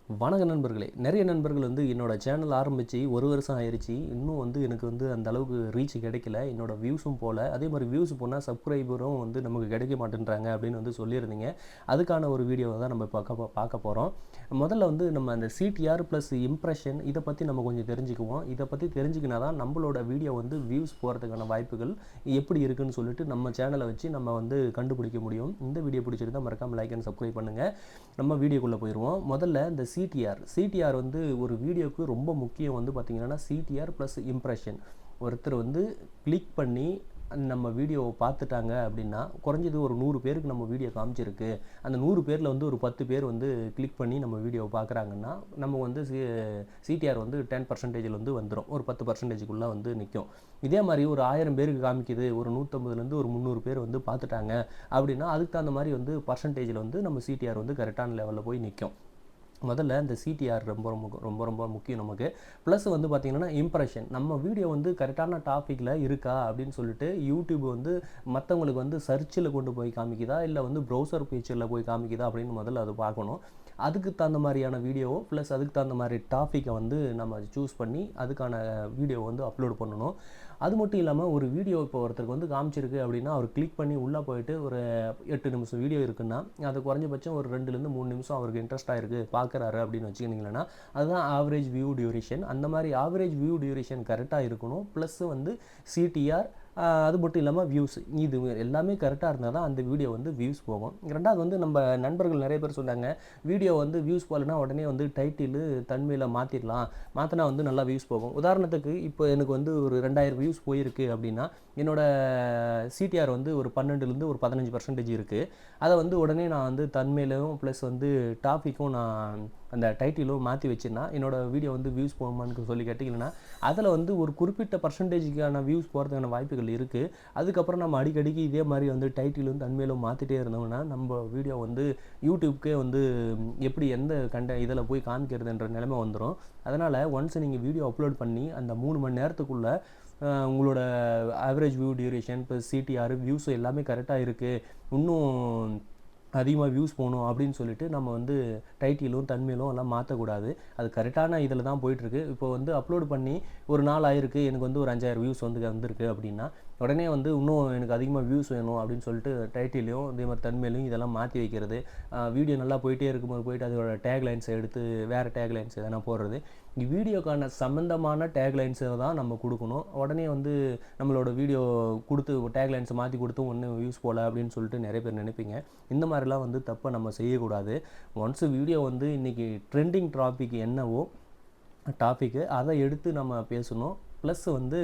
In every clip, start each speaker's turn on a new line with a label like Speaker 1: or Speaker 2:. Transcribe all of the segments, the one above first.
Speaker 1: வணக்க நண்பர்களே! நிறைய நண்பர்கள் வந்து என்னோட சேனல் ஆரம்பிச்சு 1 வருஷம் ஆயிருச்சு. இன்னும் வந்து எனக்கு வந்து அந்த அளவுக்கு ரீச் கிடைக்கல. என்னோட வியூஸும் போல. அதேமாரி வியூஸ் போனா சப்ஸ்கிரைபரும் வந்து நமக்கு கிடைக்க மாட்டேன்றாங்க அப்படின்னு வந்து சொல்லியிருந்தீங்க. அதுக்கான ஒரு வீடியோவ தான் நம்ம பார்க்க போறோம். முதல்ல வந்து நம்ம அந்த சிடிஆர் ப்ளஸ் இம்ப்ரஷன் இத பத்தி நம்ம கொஞ்சம் தெரிஞ்சுக்குவோம். இத பத்தி தெரிஞ்சுக்கினா தான் நம்மளோட வீடியோ வந்து வியூஸ் போறதுக்கான வாய்ப்புகள் எப்படி இருக்குன்னு சொல்லிட்டு நம்ம சேனல வச்சு நம்ம வந்து கண்டுபிடிக்க முடியும். இந்த வீடியோ பிடிச்சிருந்தா மறக்காம லைக் அண்ட் சப்ஸ்கிரைப் பண்ணுங்க. நம்ம வீடியோக்குள்ள போயிருவோம். முதல்ல இந்த சிடிஆர் வந்து ஒரு வீடியோக்கு ரொம்ப முக்கியம் வந்து பார்த்தீங்கன்னா, சிடிஆர் ப்ளஸ் இம்ப்ரஷன். ஒருத்தர் வந்து கிளிக் பண்ணி நம்ம வீடியோவை பார்த்துட்டாங்க அப்படின்னா, குறைஞ்சது ஒரு 100 பேருக்கு நம்ம வீடியோ காமிச்சிருக்கு. அந்த 100 பேரில் வந்து ஒரு 10 பேர் வந்து கிளிக் பண்ணி நம்ம வீடியோவை பார்க்குறாங்கன்னா, நம்ம வந்து சிடிஆர் வந்து 10% வந்து வந்துரும். ஒரு 10%க்குள்ள வந்து நிக்கும். இதே மாரி ஒரு 1000 பேருக்கு காமிக்குது. ஒரு 150லேருந்து ஒரு 300 பேர் வந்து பார்த்துட்டாங்க அப்படின்னா, அதுக்கு தகுந்த மாரி வந்து பர்சன்டேஜில வந்து நம்ம சிடிஆர் வந்து கரெக்டான லெவல்ல போய் நிக்கும். முதல்ல இந்த சிடிஆர் ரொம்ப முக்கியம் நமக்கு. ப்ளஸ் வந்து பார்த்தீங்கன்னா, இம்ப்ரஷன். நம்ம வீடியோ வந்து கரெக்டான டாபிக்ல இருக்கா அப்படின்னு சொல்லிட்டு யூடியூப் வந்து மத்தவங்களுக்கு வந்து சர்ச்சில் கொண்டு போய் காமிக்குதா, இல்ல வந்து ப்ரௌசர் ஃபீச்சர்ல போய் காமிக்குதா அப்படின்னு முதல்ல அது பார்க்கணும். அதுக்கு தகுந்த மாரியான வீடியோவோ, ப்ளஸ் அதுக்கு தகுந்த மாரி டாபிக்க வந்து நம்ம சூஸ் பண்ணி அதுக்கான வீடியோ வந்து அப்லோட் பண்ணணும். அது மட்டும் இல்லாம ஒரு வீடியோ இப்போ ஒருத்தருக்கு வந்து காமிச்சிருக்கு அப்படின்னா, அவர் கிளிக் பண்ணி உள்ள போயிட்டு ஒரு 8 நிமிஷம் வீடியோ இருக்குன்னா, அது குறைஞ்சபட்சம் ஒரு 2லேருந்து 3 நிமிஷம் அவருக்கு இன்ட்ரெஸ்ட்டா இருக்கு, பார்க்குறாரு அப்படின்னு வச்சுக்கிட்டீங்கன்னா, அதுதான் ஆவரேஜ் வியூ டியூரேஷன். அந்த மாரி ஆவரேஜ் வியூ டியூரேஷன் கரெக்ட்டா இருக்கணும். ப்ளஸ் வந்து சிடிஆர் அது மட்டும் இல்லாம வியூஸ். இது எல்லாமே கரெக்ட்டா இருந்தா தான் அந்த வீடியோ வந்து வியூஸ் போகும். 2வது வந்து நம்ம நண்பர்கள் நிறைய பேர் சொன்னாங்க, வீடியோ வந்து வியூஸ் போகலன்னா உடனே வந்து டைட்டிலு தன்மையில மாத்திரலாம். மாத்துனா வந்து நல்லா வியூஸ் போகும். உதாரணத்துக்கு இப்போ எனக்கு வந்து ஒரு 2000 வியூஸ் போயிருக்கு அப்படின்னா, என்னோட சிடிஆர் வந்து ஒரு 12லேருந்து ஒரு 15% இருக்கு. அதை வந்து உடனே நான் வந்து தன்மையிலும் ப்ளஸ் வந்து டாப்பிக்கும் நான் அந்த டைட்டிலும் மாற்றி வச்சுன்னா, என்னோட வீடியோ வந்து வியூஸ் போகுமான்னு சொல்லி கேட்டிங்கன்னா, அதில் வந்து ஒரு குறிப்பிட்ட பர்சன்டேஜுக்கான வியூஸ் போகிறதுக்கான வாய்ப்புகள் இருக்குது. அதுக்கப்புறம் நம்ம அடிக்கடிக்கு இதே மாதிரி வந்து டைட்டிலும் தன்மையிலும் மாற்றிட்டே இருந்தோம்னா, நம்ம வீடியோ வந்து யூடியூப்க்கே வந்து எப்படி எந்த இதில் போய் காமிக்கிறதுன்ற நிலைமை வந்துடும். அதனால் ஒன்ஸ் நீங்கள் வீடியோ அப்லோட் பண்ணி அந்த 3 மணி நேரத்துக்குள்ள உங்களோட average view duration plus CTR views எல்லாமே கரெக்டாக இருக்குது, இன்னும் அதிகமாக வியூஸ் போகணும் அப்படின்னு சொல்லிட்டு நம்ம வந்து டைட்டிலும் தன்மையிலும் எல்லாம் மாற்றக்கூடாது. அது கரெக்டான இதில் தான் போயிட்டுருக்கு. இப்போ வந்து அப்லோட் பண்ணி ஒரு நாள் ஆயிருக்கு, எனக்கு வந்து ஒரு 5000 வியூஸ் வந்து வந்திருக்கு அப்படின்னா, உடனே வந்து இன்னும் எனக்கு அதிகமாக வியூஸ் வேணும் அப்படின்னு சொல்லிட்டு டைட்டிலையும் இதே மாதிரி தன்மையிலையும் இதெல்லாம் மாற்றி வைக்கிறது. வீடியோ நல்லா போயிட்டே இருக்கும்போது போயிட்டு அதோட டேக்லைன்ஸை எடுத்து வேறு டேக்லைன்ஸ் எதனா போடுறது. வீடியோக்கான சம்மந்தமான டேக்லைன்ஸை தான் நம்ம கொடுக்கணும். உடனே வந்து நம்மளோட வீடியோ கொடுத்து டேக்லைன்ஸை மாற்றி கொடுத்து ஒன்றும் வியூஸ் போகல அப்படின்னு சொல்லிட்டு நிறைய பேர் நினைப்பீங்க. இந்த மாதிரிலாம் வந்து தப்பை நம்ம செய்யக்கூடாது. ஒன்ஸ் வீடியோ வந்து இன்றைக்கி ட்ரெண்டிங் டாபிக் என்னவோ டாப்பிக்கு அதை எடுத்து நம்ம பேசணும். ப்ளஸ் வந்து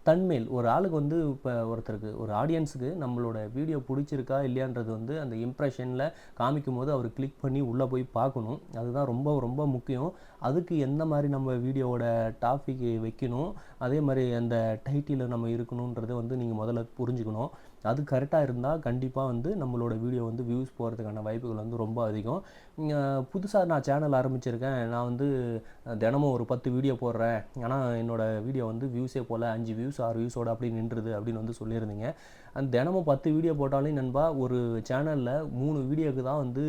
Speaker 1: தன்மேல் ஒரு ஆளுக்கு வந்து இப்போ ஒருத்தருக்கு ஒரு ஆடியன்ஸுக்கு நம்மளோட வீடியோ பிடிச்சிருக்கா இல்லையான்றது வந்து அந்த இம்ப்ரெஷனில் காமிக்கும் போது அவர் கிளிக் பண்ணி உள்ளே போய் பார்க்கணும். அதுதான் ரொம்ப ரொம்ப முக்கியம். அதுக்கு எந்த மாதிரி நம்ம வீடியோவோட டாபிக் வைக்கணும், அதே மாதிரி அந்த டைட்டிலில் நம்ம இருக்கணுன்றதை வந்து நீங்கள் முதல்ல புரிஞ்சுக்கணும். அது கரெக்டாக இருந்தால் கண்டிப்பாக வந்து நம்மளோட வீடியோ வந்து வியூஸ் போகிறதுக்கான வாய்ப்புகள் வந்து ரொம்ப அதிகம். புதுசாக நான் சேனல் ஆரம்பிச்சிருக்கேன், நான் வந்து தினமும் ஒரு 10 வீடியோ போடுறேன், ஆனால் என்னோடய வீடியோ வந்து வியூஸே போல் 5 வியூஸ் 6 வியூஸோட அப்படி நின்றுது அப்படின்னு வந்து சொல்லியிருந்தீங்க. அந்த தினமும் 10 வீடியோ போட்டாலும் நண்பா, ஒரு சேனலில் 3 வீடியோக்கு தான் வந்து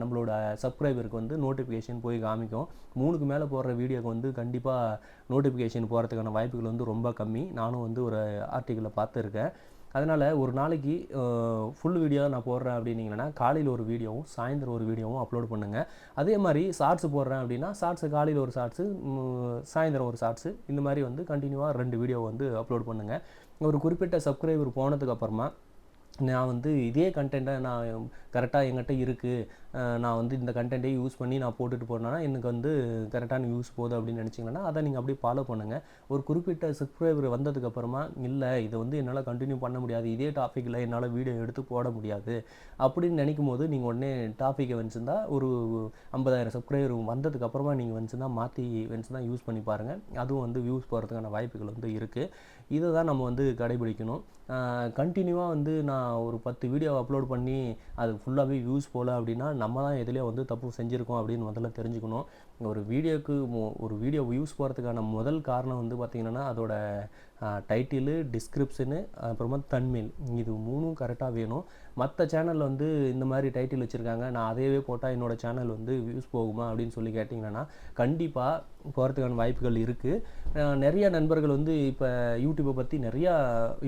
Speaker 1: நம்மளோட சப்ஸ்கிரைபருக்கு வந்து நோட்டிஃபிகேஷன் போய் காமிக்கும். 3க்கு மேலே போடுற வீடியோக்கு வந்து கண்டிப்பாக நோட்டிஃபிகேஷன் போகிறதுக்கான வாய்ப்புகள் வந்து ரொம்ப கம்மி. நானும் வந்து ஒரு ஆர்டிக்கலை பார்த்துருக்கேன். அதனால் ஒரு நாளைக்கு ஃபுல் வீடியோ நான் போடுறேன் அப்படின்னீங்கன்னா, காலையில் ஒரு வீடியோவும் சாயந்தரம் ஒரு வீடியோவும் அப்லோட் பண்ணுங்கள். அதே மாதிரி ஷார்ட்ஸ் போடுறேன் அப்படின்னா, ஷார்ட்ஸு காலையில் ஒரு ஷார்ட்ஸு, சாயந்தரம் ஒரு ஷார்ட்ஸு, இந்த மாதிரி வந்து கண்டினியூவாக 2 வீடியோ வந்து அப்லோட் பண்ணுங்கள். ஒரு குறிப்பிட்ட சப்ஸ்கிரைபர் போனதுக்கப்புறமா நான் வந்து இதே கண்டென்ட்டை நான் கரெக்டாக என்கிட்ட இருக்குது, நான் வந்து இந்த கண்டென்ட்டே யூஸ் பண்ணி நான் போட்டுட்டு போனேன்னா எனக்கு வந்து கரெக்டான வியூஸ் போகுது அப்படின்னு நினச்சிங்கன்னா, அதை நீங்கள் அப்படியே ஃபாலோ பண்ணுங்கள். ஒரு குறிப்பிட்ட சப்ஸ்கிரைபர் வந்ததுக்கப்புறமா, இல்லை இதை வந்து என்னால் கண்டினியூ பண்ண முடியாது, இதே டாப்பிக்கில் என்னால் வீடியோ எடுத்து போட முடியாது அப்படின்னு நினைக்கும் போது, நீங்கள் உடனே டாப்பிக்கை வந்துச்சுருந்தா ஒரு 50,000 சப்ஸ்கிரைபர் வந்ததுக்கப்புறமா நீங்கள் வந்துச்சுன்னா மாற்றி வந்துச்சுன்னா யூஸ் பண்ணி பாருங்கள். அதுவும் வந்து வியூஸ் போகிறதுக்கான வாய்ப்புகள் வந்து இருக்குது. இதை தான் நம்ம வந்து கடைபிடிக்கணும். கண்டினியூவாக வந்து நான் ஒரு 10 வீடியோ அப்லோட் பண்ணி அது ஃபுல்லாகவே வியூஸ் போகல அப்படின்னா, நம்ம தான் எதுலேயோ வந்து தப்பு செஞ்சுருக்கோம் அப்படின்னு முதல்ல தெரிஞ்சுக்கணும். ஒரு வீடியோக்கு ஒரு வீடியோ வியூஸ் போகிறதுக்கான முதல் காரணம் வந்து பார்த்திங்கன்னா, அதோட டைட்டிலு, டிஸ்கிரிப்ஷனு, அப்புறமா தம்ப்நெயில் இது 3ம் கரெக்டாக வேணும். மற்ற சேனலில் வந்து இந்த மாதிரி டைட்டில் வச்சுருக்காங்க, நான் அதையவே போட்டால் என்னோடய சேனல் வந்து வியூஸ் போகுமா அப்படின்னு சொல்லி கேட்டிங்கன்னா கண்டிப்பாக போகிறதுக்கான வாய்ப்புகள் இருக்குது. நிறைய நண்பர்கள் வந்து இப்போ யூடியூப்பை பற்றி நிறையா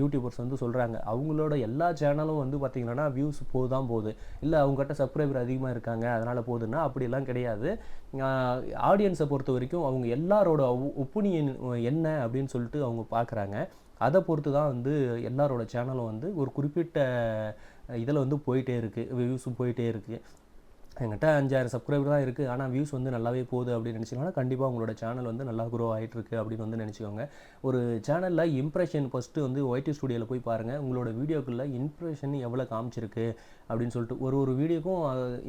Speaker 1: யூடியூபர்ஸ் வந்து சொல்கிறாங்க, அவங்களோட எல்லா சேனலும் வந்து பார்த்திங்கன்னா வியூஸ் போகுது, இல்லை அவங்ககிட்ட சப்ஸ்கிரைபர் அதிகமாக இருக்காங்க அதனால் போகுதுன்னா அப்படிலாம் கிடையாது. ஆடியன்ஸை பொறுத்த வரைக்கும் அவங்க எல்லாரோட ஒப்பீனியன் என்ன அப்படின்னு சொல்லிட்டு அவங்க பார்க்குறாங்க. அதை பொறுத்து தான் வந்து எல்லாரோட சேனலும் வந்து ஒரு குறிப்பிட்ட இதில் வந்து போயிட்டே இருக்குது, வியூஸும் போயிட்டே இருக்குது. என்கிட்ட 5000 சப்ஸ்கிரைபர் தான் இருக்குது, ஆனால் வியூஸ் வந்து நல்லாவே போகுது அப்படின்னு நினச்சிங்கன்னா கண்டிப்பாக உங்களோட சேனல் வந்து நல்லா க்ரோ ஆகிட்டுருக்கு அப்படின்னு வந்து நினச்சிக்கோங்க. ஒரு சேனலில் இம்ப்ரெஷன் ஃபஸ்ட்டு வந்து ஒய்டி ஸ்டுடியோவில் போய் பாருங்கள், உங்களோட வீடியோக்குள்ளே இம்ப்ரெஷன் எவ்வளோ காமிச்சிருக்கு அப்படின்னு சொல்லிட்டு ஒரு வீடியோக்கும்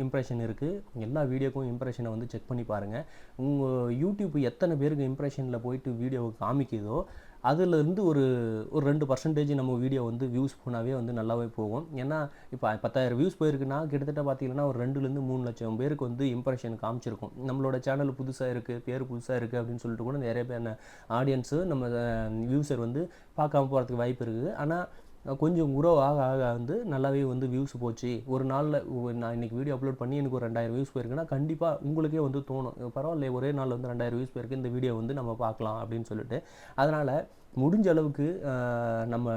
Speaker 1: இம்ப்ரெஷன் இருக்குது. எல்லா வீடியோக்கும் இம்ப்ரெஷனை வந்து செக் பண்ணி பாருங்கள். உங்கள் யூடியூப் எத்தனை பேருக்கு இம்ப்ரெஷனில் போயிட்டு வீடியோவை காமிக்குதோ அதுலேருந்து ஒரு 2% நம்ம வீடியோ வந்து வியூஸ் போனாவே வந்து நல்லாவே போகும். ஏன்னா இப்போ 10,000 வியூஸ் போயிருக்குன்னா கிட்டத்தட்ட பார்த்தீங்கன்னா ஒரு 2-3 லட்சம் பேருக்கு வந்து இம்ப்ரெஷன் காமிச்சிருக்கும். நம்மளோட சேனல் புதுசாக இருக்குது, பேர் புதுசாக இருக்குது அப்படின்னு சொல்லிட்டு கூட நிறைய பேர் ஆடியன்ஸு நம்ம வியூஸர் வந்து பார்க்காம போகிறதுக்கு வாய்ப்பு இருக்குது. ஆனால் கொஞ்சம் குரோ ஆக ஆக வந்து நல்லாவே வந்து வியூஸ் போச்சு, ஒரு நாளில் நான் இன்றைக்கி வீடியோ அப்லோட் பண்ணி எனக்கு ஒரு 2000 வியூஸ் போயிருக்குன்னா கண்டிப்பாக உங்களுக்கே வந்து தோணும், பரவாயில்ல ஒரே நாளில் வந்து 2000 வியூஸ் போயிருக்கு, இந்த வீடியோ வந்து நம்ம பார்க்கலாம் அப்படின்னு சொல்லிட்டு. அதனால் முடிஞ்ச அளவுக்கு நம்ம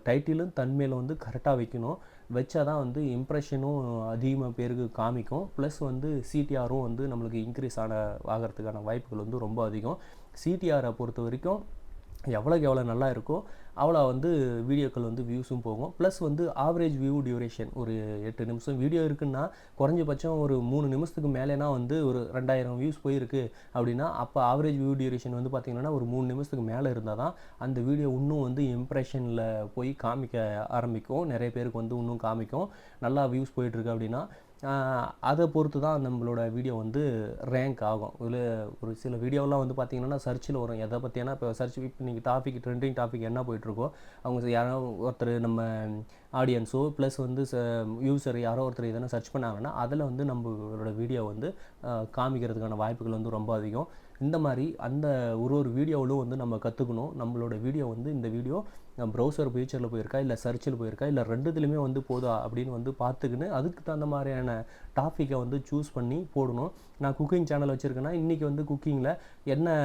Speaker 1: டைட்டிலும் தம்ப்நெயிலும் வந்து கரெக்டாக வைக்கணும். வச்சா தான் வந்து இம்ப்ரெஷனும் அதிகமாக பேருக்கு காமிக்கும், ப்ளஸ் வந்து சிடிஆரும் வந்து நம்மளுக்கு இன்க்ரீஸ் ஆகிறதுக்கான வாய்ப்புகள் வந்து ரொம்ப அதிகம். சிடிஆரை பொறுத்த வரைக்கும் எவ்வளோக்கு எவ்வளோ நல்லா இருக்கோ அவ்வளோ வந்து வீடியோக்கள் வந்து வியூஸும் போகும். ப்ளஸ் வந்து ஆவரேஜ் வியூ டியூரேஷன் ஒரு 8 நிமிஷம் வீடியோ இருக்குன்னா குறைஞ்சபட்சம் ஒரு 3 நிமிஷத்துக்கு மேலேனா வந்து ஒரு 2000 வியூஸ் போயிருக்கு அப்படின்னா அப்போ ஆவரேஜ் வியூ டியூரேஷன் வந்து பார்த்திங்கன்னா ஒரு 3 நிமிஷத்துக்கு மேலே இருந்தால் தான் அந்த வீடியோ இன்னும் வந்து இம்ப்ரெஷனில் போய் காமிக்க ஆரம்பிக்கும், நிறைய பேருக்கு வந்து இன்னும் காமிக்கும். நல்லா வியூஸ் போயிட்டுருக்கு அப்படின்னா அதை பொறுத்து தான் நம்மளோட வீடியோ வந்து ரேங்க் ஆகும். இதில் ஒரு சில வீடியோலாம் வந்து பார்த்திங்கன்னா சர்ச்சில் வரும், எதை பற்றினா இப்போ சர்ச் இப்போ நீங்கள் ட்ரெண்டிங் டாபிக் என்ன போயிட்டுருக்கோ அவங்க யாரோ ஒருத்தர் நம்ம ஆடியன்ஸோ ப்ளஸ் வந்து யூசர் யாரோ ஒருத்தர் எதனா சர்ச் பண்ணாங்கன்னா அதில் வந்து நம்மளோட வீடியோ வந்து காமிக்கிறதுக்கான வாய்ப்புகள் வந்து ரொம்ப அதிகம். இந்த மாதிரி அந்த ஒரு வீடியோவிலும் வந்து நம்ம கற்றுக்கணும், நம்மளோட வீடியோ வந்து இந்த வீடியோ ப்ரௌசர் ஃபீச்சரில் போயிருக்கா இல்லை சர்ச்சில் போயிருக்கா இல்லை ரெண்டுத்துலேயுமே வந்து போதா அப்படின்னு வந்து பார்த்துக்கின்னு அதுக்கு தகுந்த மாதிரியான டாப்பிக்கை வந்து சூஸ் பண்ணி போடணும். நான் குக்கிங் சேனல் வச்சுருக்கேன்னா இன்றைக்கி வந்து குக்கிங்கில் என்ன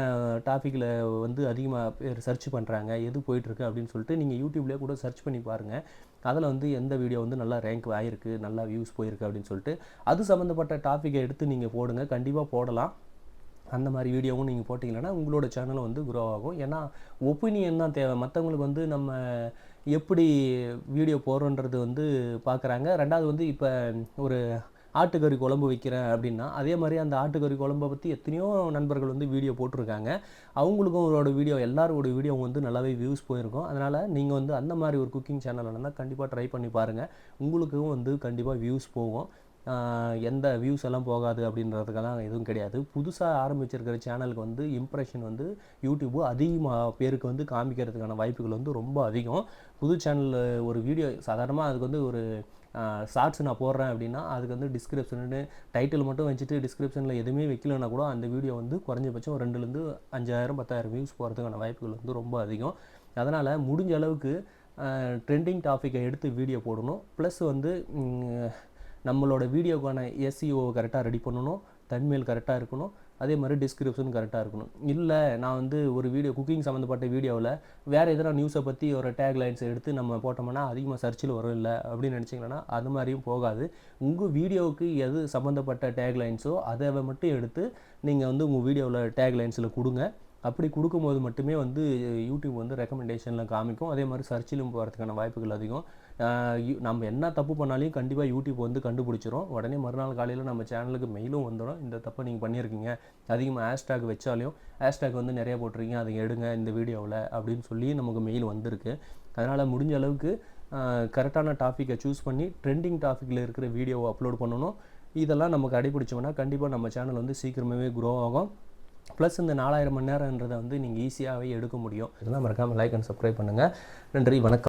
Speaker 1: டாப்பிக்கில் வந்து அதிகமாக பேர் சர்ச் பண்ணுறாங்க, எது போயிட்டுருக்கு அப்படின்னு சொல்லிட்டு நீங்கள் யூடியூப்லேயே கூட சர்ச் பண்ணி பாருங்கள். அதில் வந்து எந்த வீடியோ வந்து நல்லா ரேங்க் ஆகிருக்கு, நல்லா வியூஸ் போயிருக்கு அப்படின்னு சொல்லிட்டு அது சம்மந்தப்பட்ட டாப்பிக்கை எடுத்து நீங்கள் போடுங்க, கண்டிப்பாக போடலாம். அந்த மாதிரி வீடியோவும் நீங்கள் போட்டிங்கன்னா உங்களோட சேனலும் வந்து க்ரோ ஆகும். ஏன்னா ஒப்பீனியன் தான் தேவை, மற்றவங்களுக்கு வந்து நம்ம எப்படி வீடியோ போடுறோன்றது வந்து பார்க்குறாங்க. ரெண்டாவது வந்து இப்போ ஒரு ஆட்டுக்கறி குழம்பு வைக்கிறேன் அப்படின்னா அதே மாதிரி அந்த ஆட்டுக்கறி குழம்பை பற்றி எத்தனையோ நண்பர்கள் வந்து வீடியோ போட்டிருக்காங்க, அவங்களுக்கும் அவரோட வீடியோ எல்லாரோட வீடியோ வந்து நல்லாவே வியூஸ் போயிருக்கும். அதனால் நீங்கள் வந்து அந்த மாதிரி ஒரு குக்கிங் சேனல் இருந்தால் கண்டிப்பாக ட்ரை பண்ணி பாருங்கள், உங்களுக்கும் வந்து கண்டிப்பாக வியூஸ் போகும். எந்த வியூஸ் எல்லாம் போகாது அப்படின்றதுக்கெல்லாம் எதுவும் கிடையாது. புதுசாக ஆரம்பிச்சிருக்கிற சேனலுக்கு வந்து இம்ப்ரெஷன் வந்து யூடியூப்பு அதிகமாக பேருக்கு வந்து காமிக்கிறதுக்கான வாய்ப்புகள் வந்து ரொம்ப அதிகம். புது சேனலில் ஒரு வீடியோ சாதாரணமாக அதுக்கு வந்து ஒரு ஷார்ட்ஸ் நான் போடுறேன் அப்படின்னா அதுக்கு வந்து டிஸ்கிரிப்ஷனு டைட்டில் மட்டும் வச்சுட்டு டிஸ்கிரிப்ஷனில் எதுவுமே வைக்கலன்னா கூட அந்த வீடியோ வந்து குறைஞ்சபட்சம் 2லேருந்து 5000 10,000 வியூஸ் போகிறதுக்கான வாய்ப்புகள் வந்து ரொம்ப அதிகம். அதனால் முடிஞ்ச அளவுக்கு ட்ரெண்டிங் டாப்பிக்கை எடுத்து வீடியோ போடணும். ப்ளஸ் வந்து நம்மளோட வீடியோக்கான எஸ்இஓ கரெக்டாக ரெடி பண்ணணும், தம்ப்நெயில் கரெக்டாக இருக்கணும், அதே மாதிரி டிஸ்கிரிப்ஷன் கரெக்டாக இருக்கணும். இல்லை நான் வந்து ஒரு வீடியோ குக்கிங் சம்மந்தப்பட்ட வீடியோவில் வேறு எதனா நியூஸை பற்றி ஒரு டேக் லைன்ஸை எடுத்து நம்ம போட்டோம்னா அதிகமாக சர்ச்சில் வரும் இல்லை அப்படின்னு நினச்சிங்கன்னா அது மாதிரியும் போகாது. உங்கள் வீடியோவுக்கு எது சம்மந்தப்பட்ட டேக் லைன்ஸோ அதை மட்டும் எடுத்து நீங்கள் வந்து உங்கள் வீடியோவில் டேக் லைன்ஸில் கொடுங்க. அப்படி கொடுக்கும்போது மட்டுமே வந்து யூடியூப் வந்து ரெக்கமெண்டேஷனில் காமிக்கும், அதே மாதிரி சர்ச்சிலும் போகிறதுக்கான வாய்ப்புகள் அதிகம். நம்ம என்ன தப்பு பண்ணாலையும் கண்டிப்பாக யூடியூப் வந்து கண்டுபிடிச்சிரும். உடனே மறுநாள் காலையில் நம்ம சேனலுக்கு மெயிலும் வந்துடும், இந்த தப்பை நீங்கள் பண்ணியிருக்கீங்க, அதிகமாக ஹேஷ்டேக் வச்சாலையும் ஹேஷ்டேக் வந்து நிறைய போட்டிருக்கீங்க, அதை எடுங்க இந்த வீடியோவில் அப்படின்னு சொல்லி நமக்கு மெயில் வந்திருக்கு. அதனால் முடிஞ்ச அளவுக்கு கரெக்டான டாப்பிக்கை சூஸ் பண்ணி ட்ரெண்டிங் டாப்பிக்கில் இருக்கிற வீடியோவை அப்லோட் பண்ணணும். இதெல்லாம் நமக்கு கடைபிடிச்சோம்னா கண்டிப்பாக நம்ம சேனல் வந்து சீக்கிரமாகவே க்ரோ ஆகும். ப்ளஸ் இந்த 4000 மணி நேரன்றதை வந்து நீங்கள் ஈஸியாகவே எடுக்க முடியும். இதெல்லாம் மறக்காமல் லைக் அண்ட் சப்ஸ்கிரைப் பண்ணுங்கள். நன்றி, வணக்கம்.